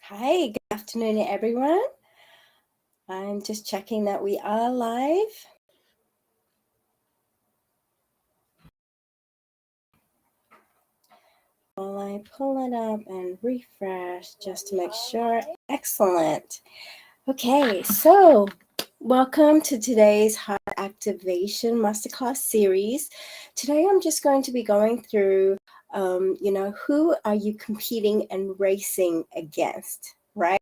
Hi, good afternoon, everyone. I'm just checking that we are live. While I pull it up and refresh just to make sure. Excellent. Okay, so welcome to today's Heart Activation Masterclass series. Today I'm just going to be going through, who are you competing and racing against? Right?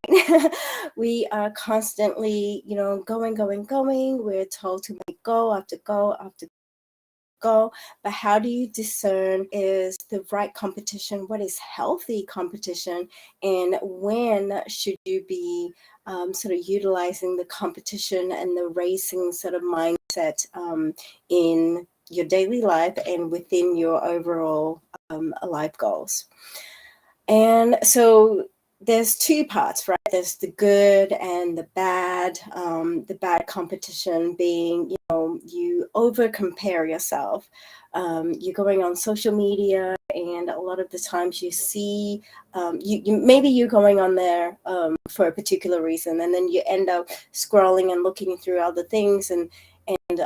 We are constantly, going. We're told to make goal after goal after goal, but how do you discern is the right competition? What is healthy competition? And when should you be sort of utilizing the competition and the racing sort of mindset in your daily life and within your overall life goals? And so there's two parts, right? There's the good and the bad. The bad competition being, you over compare yourself. You're going on social media, and a lot of the times you see, maybe you're going on there for a particular reason, and then you end up scrolling and looking through other things, and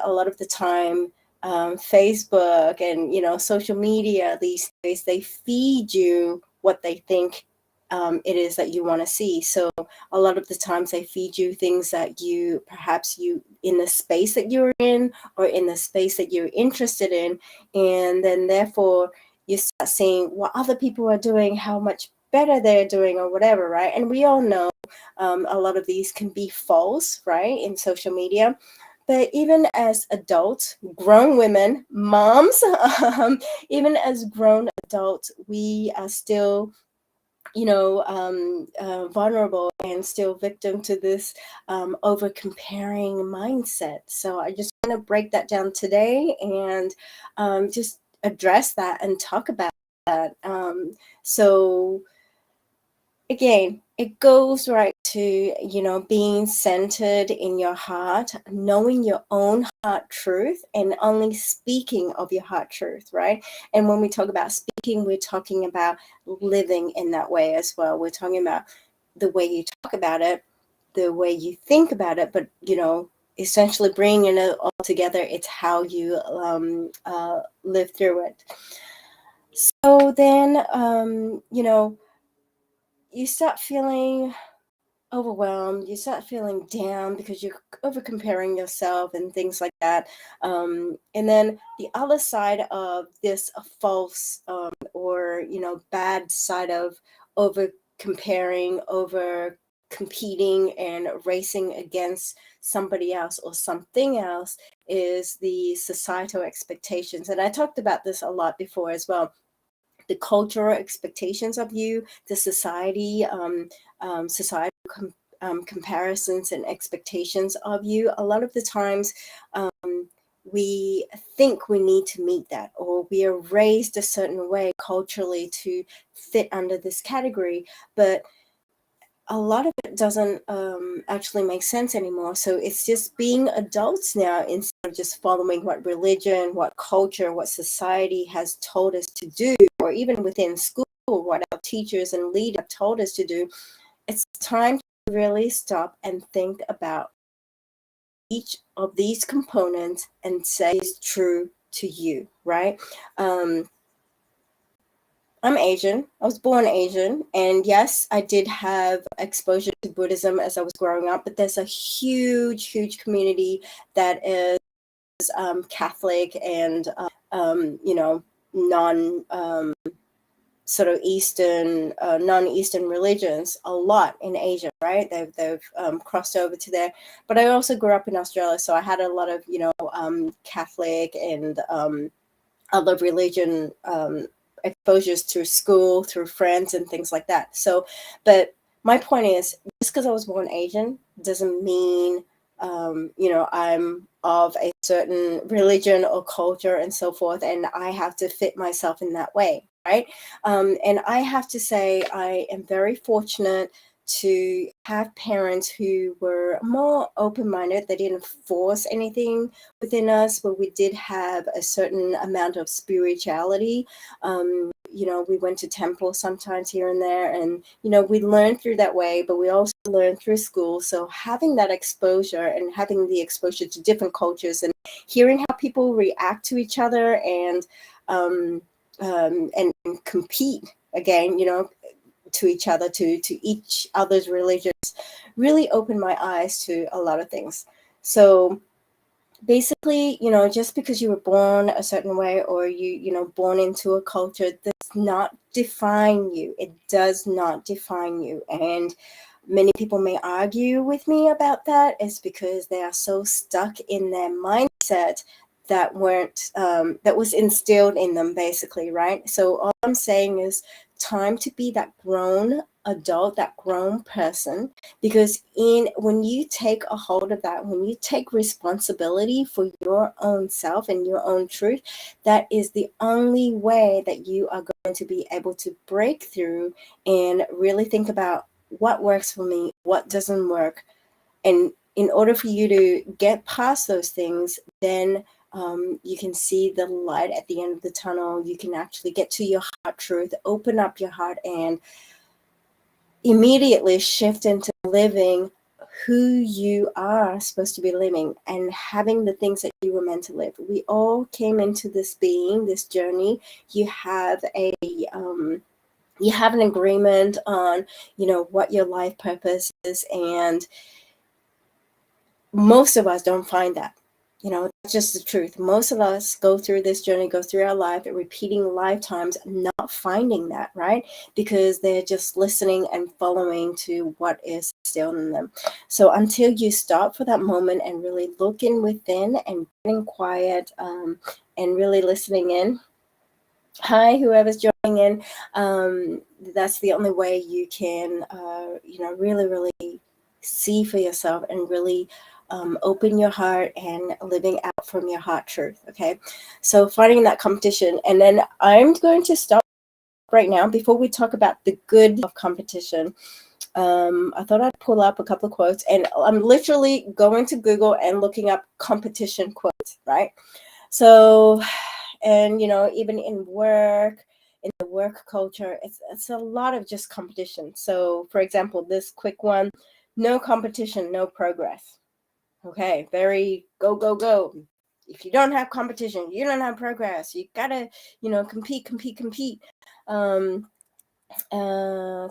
a lot of the time, Facebook and social media these days, they feed you what they think it is that you want to see. So a lot of the times they feed you things that you in the space that you're in or in the space that you're interested in, and then therefore you start seeing what other people are doing, how much better they're doing or whatever, right? And we all know a lot of these can be false, right, in social media. But even as adults, grown women, moms, even as grown adults, we are still, vulnerable and still victim to this over comparing mindset. So I just want to break that down today and just address that and talk about that. So again, it goes right to, being centered in your heart, knowing your own heart truth, and only speaking of your heart truth, right? And when we talk about speaking, we're talking about living in that way as well. We're talking about the way you talk about it, the way you think about it, but, essentially bringing it all together, it's how you live through it. So then, you start feeling overwhelmed, you start feeling down because you're over comparing yourself and things like that. And then the other side of this false or bad side of over comparing, over competing and racing against somebody else or something else is the societal expectations. And I talked about this a lot before as well. The cultural expectations of you, the societal comparisons and expectations of you. A lot of the times, we think we need to meet that, or we are raised a certain way culturally to fit under this category, but a lot of it doesn't actually make sense anymore. So it's just being adults now instead of just following what religion, what culture, what society has told us to do, or even within school, what our teachers and leaders have told us to do. It's time to really stop and think about each of these components and say is true to you, right? I'm Asian. I was born Asian. And yes, I did have exposure to Buddhism as I was growing up, but there's a huge, huge community that is Catholic and, non sort of Eastern, non-Eastern religions a lot in Asia, right? They've crossed over to there. But I also grew up in Australia, so I had a lot of, Catholic and other religion exposures through school, through friends and things like that. So, but my point is, just because I was born Asian doesn't mean, I'm of a certain religion or culture and so forth, and I have to fit myself in that way, right? And I have to say, I am very fortunate to have parents who were more open-minded. They didn't force anything within us, but we did have a certain amount of spirituality. We went to temple sometimes here and there, and we learned through that way, but we also learned through school. So having that exposure and having the exposure to different cultures and hearing how people react to each other and compete again, to each other, to each other's religions, really opened my eyes to a lot of things. So basically, just because you were born a certain way or born into a culture does not define you. It does not define you. And many people may argue with me about that. It's because they are so stuck in their mindset that was instilled in them, basically, right? So all I'm saying is time to be that grown adult, that grown person, because when you take a hold of that, when you take responsibility for your own self and your own truth, that is the only way that you are going to be able to break through and really think about what works for me, what doesn't work. And in order for you to get past those things, then you can see the light at the end of the tunnel. You can actually get to your heart truth, open up your heart, and immediately shift into living who you are supposed to be living and having the things that you were meant to live. We all came into this journey. You have an agreement on, what your life purpose is, and most of us don't find that. That's just the truth. Most of us go through this journey, go through our life, repeating lifetimes, not finding that, right? Because they're just listening and following to what is still in them. So until you stop for that moment and really looking within and getting quiet and really listening in. Hi, whoever's joining in. That's the only way you can, really, really see for yourself and really open your heart and living out from your heart truth. Okay, so finding that competition. And then I'm going to stop right now before we talk about the good of competition. I thought I'd pull up a couple of quotes, and I'm literally going to Google and looking up competition quotes, right? So, and even in work, in the work culture, it's a lot of just competition. So for example, this quick one: no competition, no progress. Okay, very go, go, go. If you don't have competition, you don't have progress. You gotta, compete.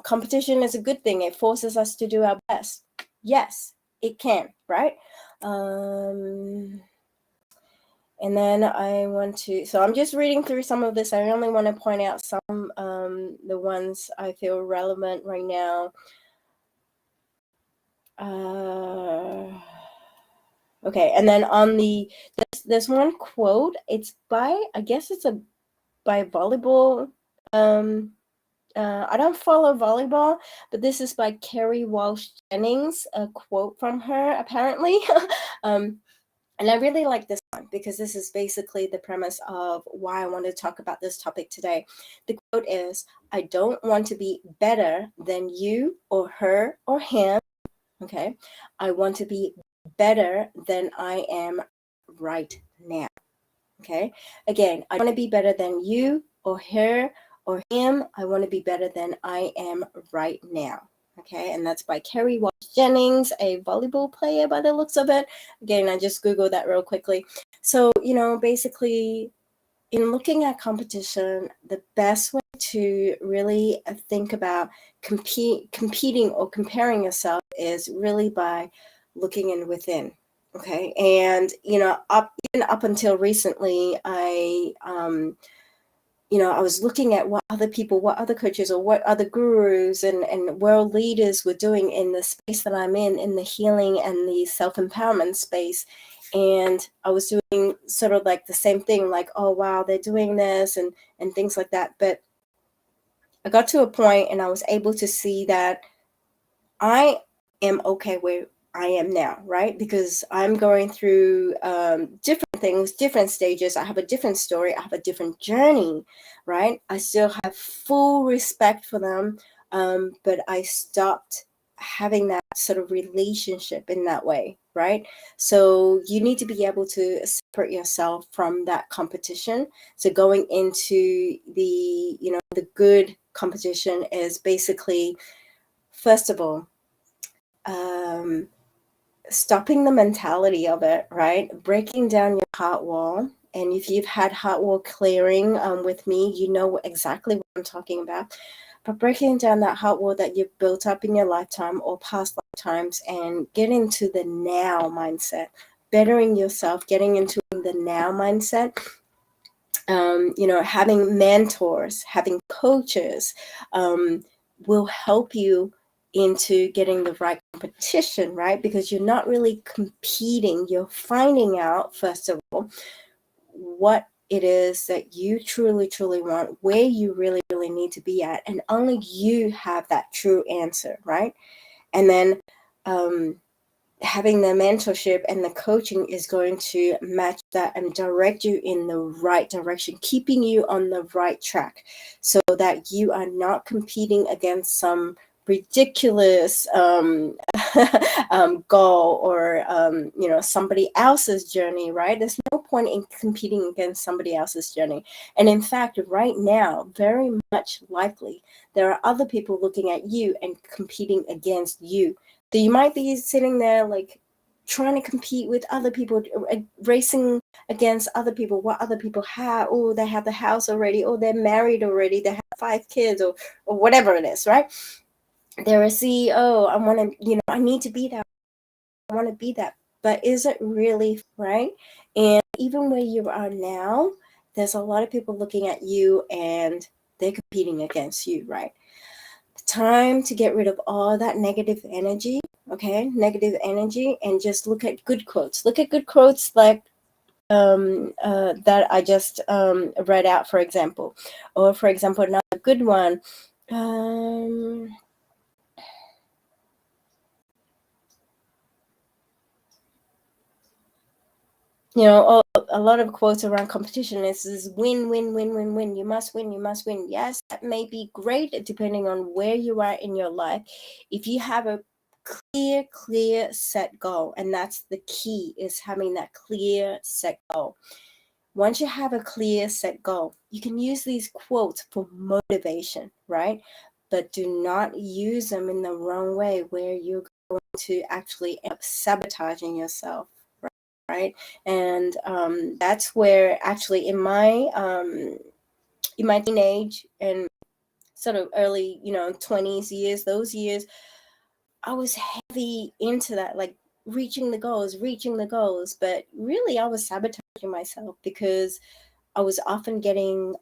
Competition is a good thing. It forces us to do our best. Yes, it can, right? And then so I'm just reading through some of this. I only want to point out some, the ones I feel relevant right now. Okay, and then on there's one quote. It's by volleyball. I don't follow volleyball, but this is by Kerry Walsh Jennings, a quote from her, apparently. And I really like this one because this is basically the premise of why I want to talk about this topic today. The quote is, "I don't want to be better than you or her or him. Okay. I want to be better than I am right now." Okay. Again, I want to be better than you or her or him. I want to be better than I am right now. Okay. And that's by Kerry Walsh Jennings, a volleyball player by the looks of it. Again, I just Googled that real quickly. So, basically, in looking at competition, the best way to really think about competing or comparing yourself is really by looking in within. Okay. And, even up until recently, I was looking at what other people, what other coaches or what other gurus and world leaders were doing in the space that I'm in the healing and the self-empowerment space. And I was doing sort of like the same thing, like, oh, wow, they're doing this and things like that. But I got to a point and I was able to see that I am okay where I am now, right? Because I'm going through different things, different stages. I have a different story. I have a different journey, right? I still have full respect for them, but I stopped having that sort of relationship in that way, right? So you need to be able to separate yourself from that competition. So going into the good competition is basically, first of all, stopping the mentality of it, right? Breaking down your heart wall. And if you've had heart wall clearing with me, you know exactly what I'm talking about. But breaking down that heart wall that you've built up in your lifetime or past lifetimes, and getting into the now mindset, bettering yourself, getting into the now mindset. Having mentors, having coaches will help you into getting the right competition, right? Because you're not really competing. You're finding out, first of all, what it is that you truly, truly want, where you really, really need to be at. And only you have that true answer, right? And then having the mentorship and the coaching is going to match that and direct you in the right direction, keeping you on the right track so that you are not competing against some ridiculous goal or somebody else's journey, right? There's no point in competing against somebody else's journey. And in fact, right now, very much likely, there are other people looking at you and competing against you. So you might be sitting there like trying to compete with other people, racing against other people, what other people have. Oh, they have the house already. Oh, they're married already. They have 5 kids or whatever it is, right? They're a CEO. I want to, I need to be that. I want to be that. But is it really, right? And even where you are now, there's a lot of people looking at you and they're competing against you, right? Time to get rid of all that negative energy, and just look at good quotes. Look at good quotes like that I just read out, for example. Or, for example, another good one. A lot of quotes around competition is win, win, win, win, win. You must win, you must win. Yes, that may be great depending on where you are in your life. If you have a clear set goal, and that's the key, is having that clear set goal. Once you have a clear set goal, you can use these quotes for motivation, right? But do not use them in the wrong way where you're going to actually end up sabotaging yourself, right? And that's where actually in my teenage and sort of early 20s years, those years, I was heavy into that, like reaching the goals, but really I was sabotaging myself because I was often getting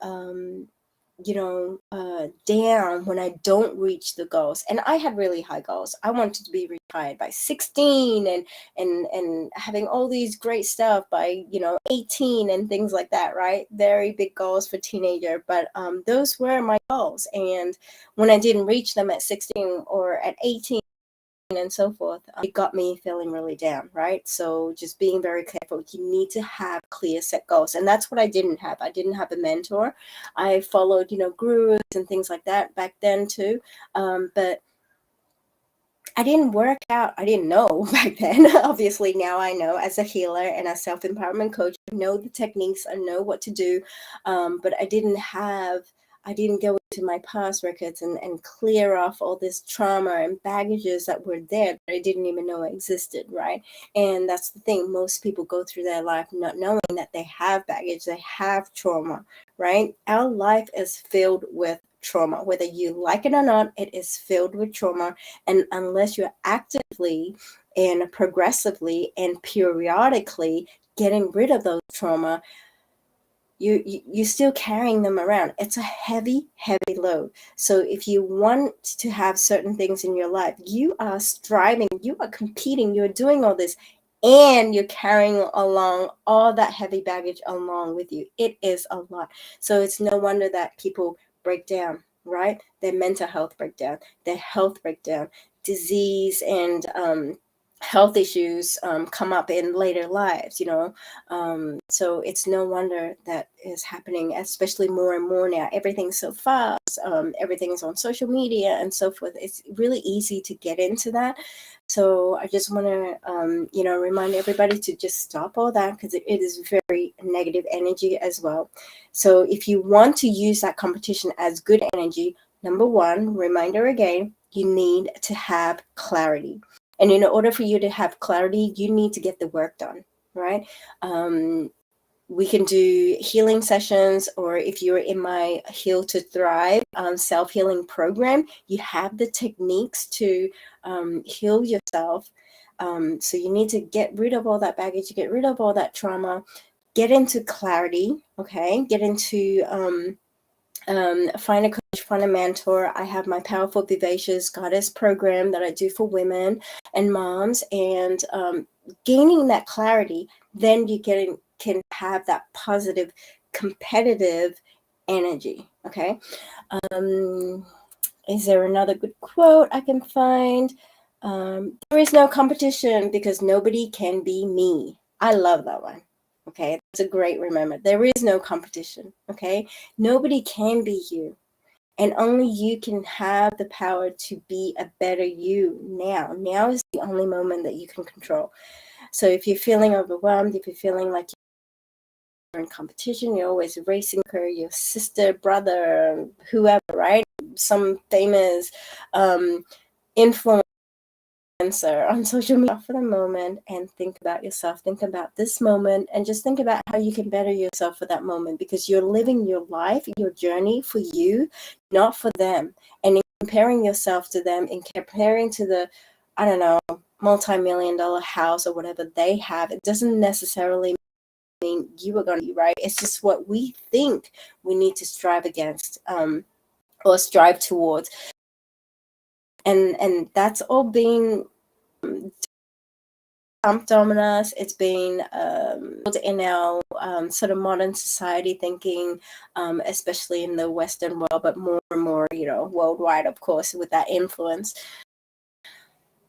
down when I don't reach the goals. And I had really high goals. I wanted to be retired by 16 and having all these great stuff by 18 and things like that, right? Very big goals for teenager, but those were my goals. And when I didn't reach them at 16 or at 18 and so forth, it got me feeling really down, right? So just being very careful. You need to have clear set goals. And that's what I didn't have. I didn't have a mentor. I followed, gurus and things like that back then too. But I didn't work out. I didn't know back then. Obviously, now I know as a healer and a self-empowerment coach, I know the techniques, I know what to do. But I didn't go into my past records and clear off all this trauma and baggages that were there that I didn't even know existed, right? And that's the thing. Most people go through their life not knowing that they have baggage, they have trauma, right? Our life is filled with trauma. Whether you like it or not, it is filled with trauma. And unless you're actively and progressively and periodically getting rid of those trauma, you're still carrying them around. It's a heavy load. So if you want to have certain things in your life, you are striving, you are competing, you're doing all this, and you're carrying along all that heavy baggage along with you. It is a lot. So it's no wonder that people break down, right? Their mental health breakdown, their health breakdown, disease, and health issues come up in later lives, so it's no wonder that is happening, especially more and more now. Everything's so fast, everything is on social media and so forth. It's really easy to get into that. So I just want to remind everybody to just stop all that, because it is very negative energy as well. So if you want to use that competition as good energy, number one, reminder again, you need to have clarity. And in order for you to have clarity, you need to get the work done, right? We can do healing sessions, or if you're in my Heal to Thrive self-healing program, you have the techniques to heal yourself. So you need to get rid of all that baggage, get rid of all that trauma, get into clarity, okay? Get into find a coach, find a mentor. I have my Powerful Vivacious Goddess program that I do for women and moms, and gaining that clarity, then you can have that positive, competitive energy. Okay. Is there another good quote I can find? There is no competition because nobody can be me. I love that one. Okay, that's a great remember. There is no competition. Okay, nobody can be you, and only you can have the power to be a better you now. Now is the only moment that you can control. So if you're feeling overwhelmed, if you're feeling like you're in competition, you're always racing her, your sister, brother, whoever, right? Some famous influencer on social media, for the moment, and think about yourself. Think about this moment, and just think about how you can better yourself for that moment, because you're living your life, your journey for you, not for them. And in comparing yourself to them, in comparing to the, I don't know, multi-million-dollar house or whatever they have, it doesn't necessarily mean you are going to be right. It's just what we think we need to strive against, or strive towards. And that's all being dumped on us. It's been in our sort of modern society thinking, especially in the Western world, but more and more, worldwide, of course, with that influence.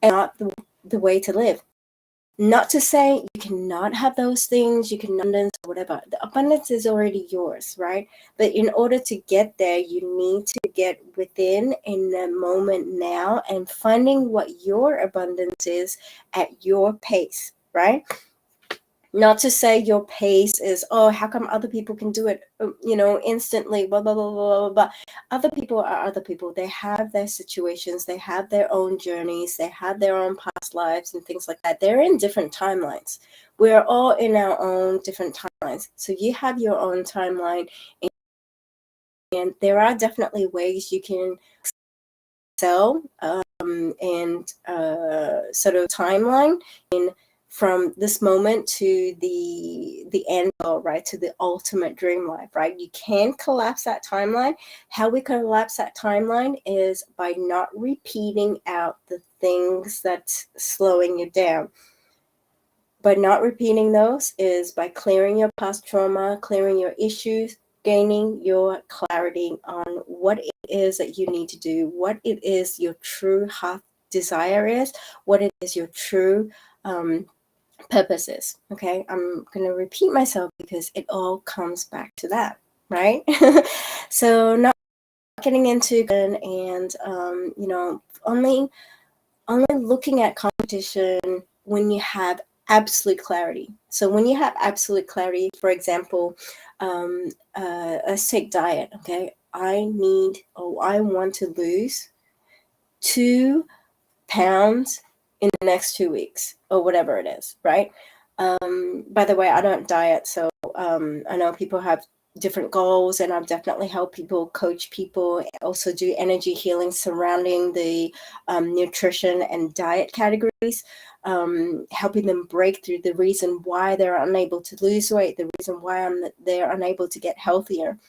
And not the way to live. Not to say you cannot have those things, you can abundance or whatever. The abundance is already yours, right? But in order to get there, you need to get within in the moment now and finding what your abundance is at your pace, right? Not to say your pace is, oh, how come other people can do it, instantly, blah, blah, blah, blah, blah, blah. Other people are other people. They have their situations. They have their own journeys. They have their own past lives and things like that. They're in different timelines. We're all in our own different timelines. So you have your own timeline, and there are definitely ways you can excel and sort of timeline in from this moment to the end goal, right, to the ultimate dream life, right? You can collapse that timeline. How we collapse that timeline is by not repeating out the things that's slowing you down. By not repeating those is by clearing your past trauma, clearing your issues, gaining your clarity on what it is that you need to do, what it is your true heart desire is, what it is your true purposes. Okay, I'm going to repeat myself because it all comes back to that, right? So not getting into and only looking at competition when you have absolute clarity. So when you have absolute clarity, for example, let's take diet. Okay, I want to lose 2 pounds in the next 2 weeks, or whatever it is, right? By the way, I don't diet, so I know people have different goals, and I've definitely helped people, coach people, also do energy healing surrounding the nutrition and diet categories, helping them break through the reason why they're unable to lose weight, the reason why they're unable to get healthier.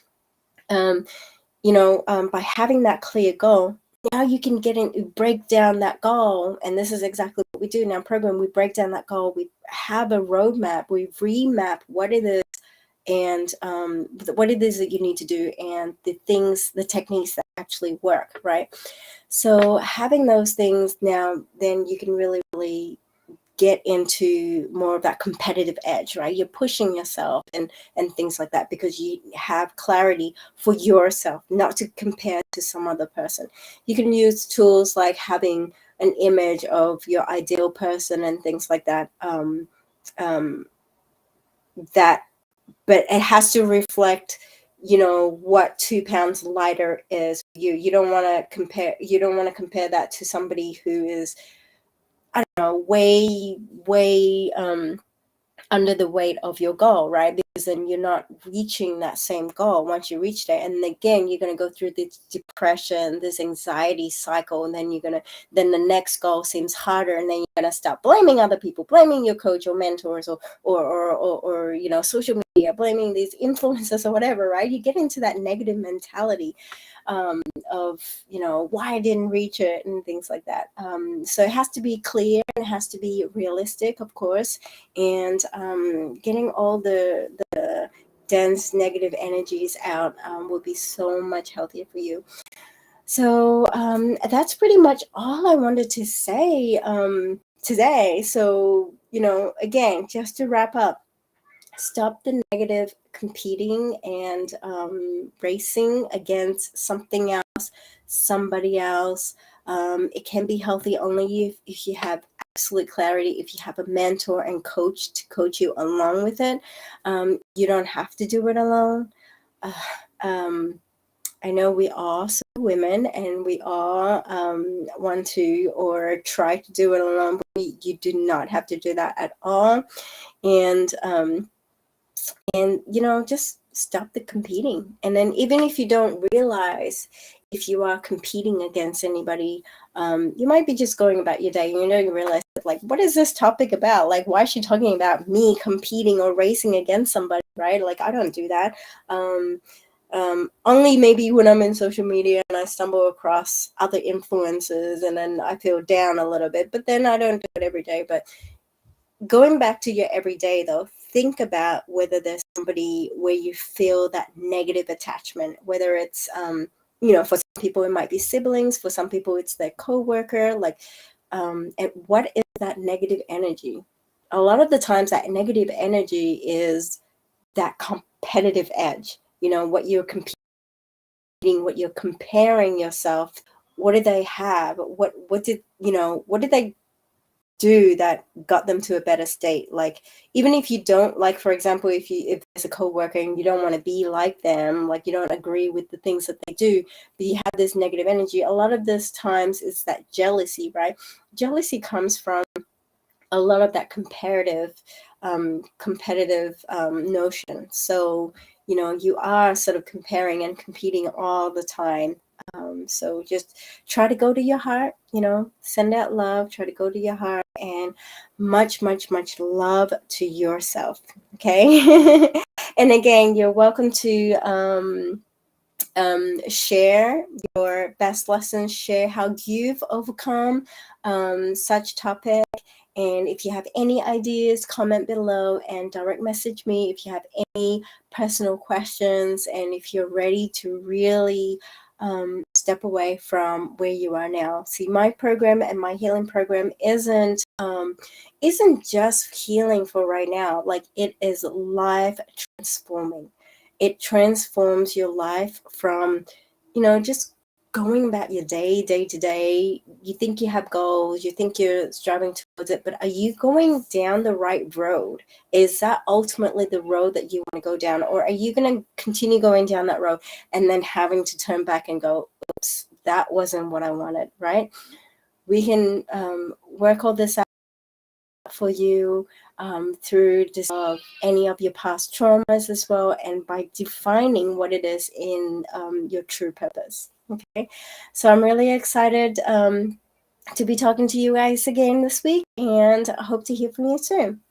By having that clear goal, now you can break down that goal. And this is exactly what we do in our program. We break down that goal. We have a roadmap. We remap what it is and what it is that you need to do, and the techniques that actually work, right? So having those things now, then you can really, really get into more of that competitive edge, right? You're pushing yourself and things like that because you have clarity for yourself, not to compare to some other person. You can use tools like having an image of your ideal person and things like that. That, but it has to reflect, what 2 pounds lighter is for you. You don't want to compare. You don't want to compare that to somebody who is, I don't know, way under the weight of your goal, right? Because then you're not reaching that same goal once you reach there. And again, you're going to go through this depression, this anxiety cycle. And then then the next goal seems harder. And then you're going to start blaming other people, blaming your coach or mentors or social media, blaming these influencers or whatever, right? You get into that negative mentality of, why I didn't reach it and things like that. So it has to be clear and it has to be realistic, of course, and getting all the dense negative energies out will be so much healthier for you. So that's pretty much all I wanted to say today. So, again, just to wrap up, stop the negative competing and racing against something else, somebody else. It can be healthy only if you have absolute clarity, if you have a mentor and coach to coach you along with it. You don't have to do it alone. I know we are some women and we all want to or try to do it alone, but you do not have to do that at all. And just stop the competing. And then even if you don't realize if you are competing against anybody, you might be just going about your day and you realize that, like, what is this topic about? Like, why is she talking about me competing or racing against somebody, right? Like, I don't do that. Only maybe when I'm in social media and I stumble across other influences and then I feel down a little bit, but then I don't do it every day. But going back to your everyday, though, think about whether there's somebody where you feel that negative attachment, whether it's, for some people it might be siblings, for some people it's their coworker, and what is that negative energy? A lot of the times that negative energy is that competitive edge, what you're competing, what you're comparing yourself. What do they have? What did they do that got them to a better state? Like, even if you don't, like, for example, if there's a coworker and you don't want to be like them, like you don't agree with the things that they do, but you have this negative energy, a lot of this times it's that jealousy, right? Jealousy comes from a lot of that competitive notion. So you are sort of comparing and competing all the time. So just try to go to your heart, send out love, try to go to your heart, and much, much, much love to yourself. Okay. And again, you're welcome to share your best lessons, share how you've overcome such topic. And if you have any ideas, comment below and direct message me if you have any personal questions and if you're ready to really step away from where you are now. See, my program and my healing program isn't just healing for right now. Like, it is life transforming. It transforms your life from, just going about your day to day. You think you have goals, you think you're striving towards it, but are you going down the right road? Is that ultimately the road that you want to go down? Or are you going to continue going down that road and then having to turn back and go, oops, that wasn't what I wanted, right? We can work all this out for you through this of any of your past traumas as well, and by defining what it is in your true purpose. Okay, so I'm really excited to be talking to you guys again this week, and I hope to hear from you soon.